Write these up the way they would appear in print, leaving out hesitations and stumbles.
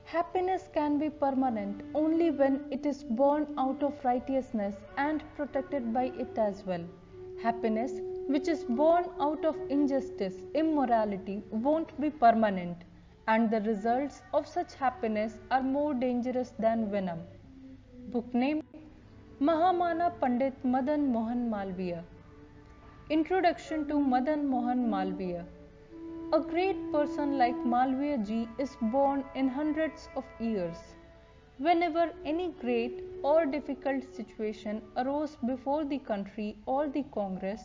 Happiness can be permanent only when it is born out of righteousness and protected by it as well. Happiness, which is born out of injustice, immorality, won't be permanent, and the results of such happiness are more dangerous than venom. Book name Mahamana Pandit Madan Mohan Malviya. Introduction to Madan Mohan Malviya. A great person like Malviya ji is born in hundreds of years. Whenever any great or difficult situation arose before the country or the Congress,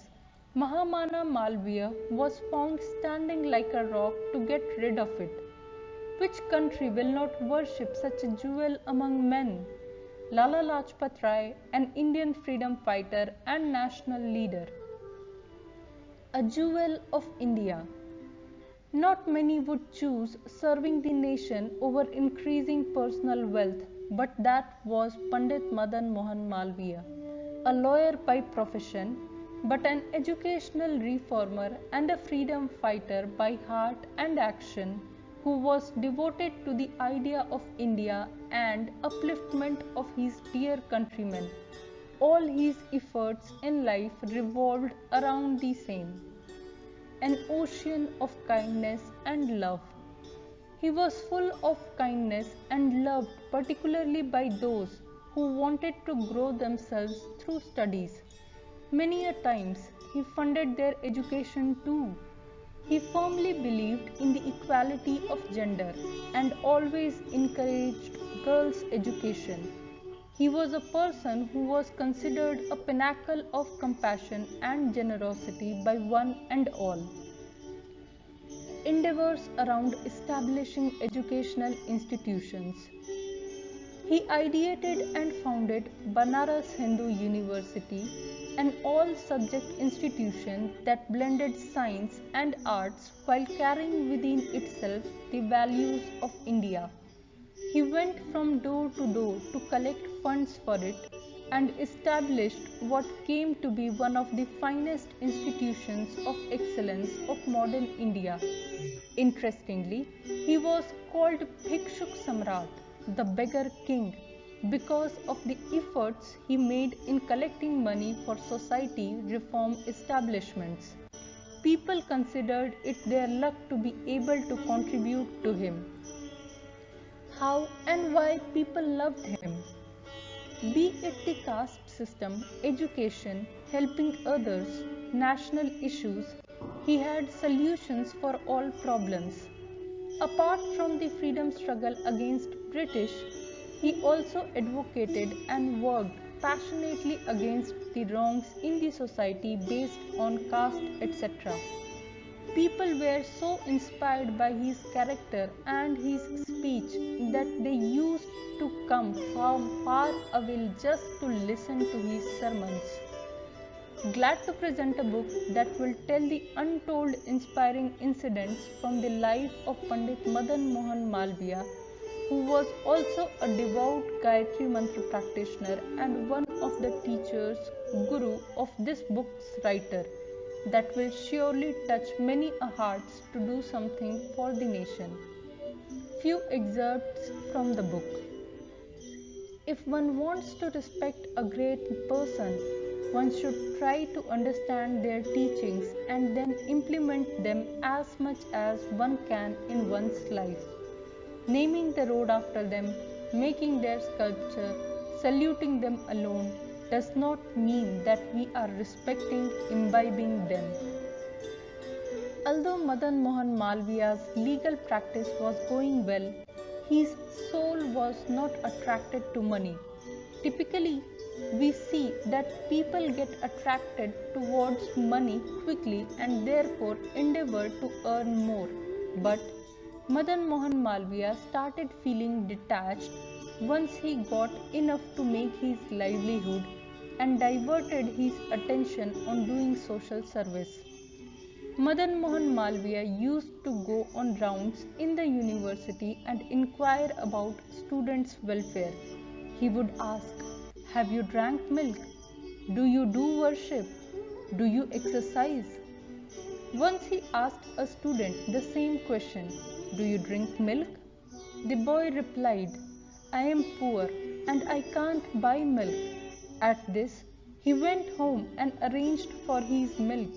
Mahamana Malviya was found standing like a rock to get rid of it. Which country will not worship such a jewel among men? Lala Lajpat Rai, an Indian freedom fighter and national leader. A jewel of India. Not many would choose serving the nation over increasing personal wealth, but that was Pandit Madan Mohan Malviya, a lawyer by profession, but an educational reformer and a freedom fighter by heart and action, who was devoted to the idea of India and upliftment of his dear countrymen. All his efforts in life revolved around the same, an ocean of kindness and love. He was full of kindness and loved particularly by those who wanted to grow themselves through studies. Many a times he funded their education too. He firmly believed in the equality of gender and always encouraged girls' education. He was a person who was considered a pinnacle of compassion and generosity by one and all. Endeavors around establishing educational institutions. He ideated and founded Banaras Hindu University, an all-subject institution that blended science and arts while carrying within itself the values of India. He went from door to door to collect funds for it and established what came to be one of the finest institutions of excellence of modern India. Interestingly, he was called Bhikshuk Samrat, the beggar king, because of the efforts he made in collecting money for society reform establishments. People considered it their luck to be able to contribute to him. How and why people loved him? Be it the caste system, education, helping others, national issues, he had solutions for all problems. Apart from the freedom struggle against British, he also advocated and worked passionately against the wrongs in the society based on caste, etc. People were so inspired by his character and his speech that they used to come from far away just to listen to his sermons. Glad to present a book that will tell the untold inspiring incidents from the life of Pandit Madan Mohan Malviya, who was also a devout Gayatri Mantra practitioner and one of the teachers, guru of this book's writer, that will surely touch many a hearts to do something for the nation. Few excerpts from the book. If one wants to respect a great person, one should try to understand their teachings and then implement them as much as one can in one's life. Naming the road after them, making their sculpture, saluting them alone does not mean that we are respecting, imbibing them. Although Madan Mohan Malviya's legal practice was going well, his soul was not attracted to money. Typically, we see that people get attracted towards money quickly and therefore endeavor to earn more. But Madan Mohan Malviya started feeling detached once he got enough to make his livelihood and diverted his attention on doing social service. Madan Mohan Malviya used to go on rounds in the university and inquire about students' welfare. He would ask, "Have you drank milk? Do you do worship? Do you exercise?" Once he asked a student the same question, "Do you drink milk?" The boy replied, I am poor and I can't buy milk. At this, he went home and arranged for his milk.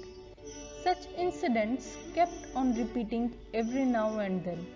Such incidents kept on repeating every now and then.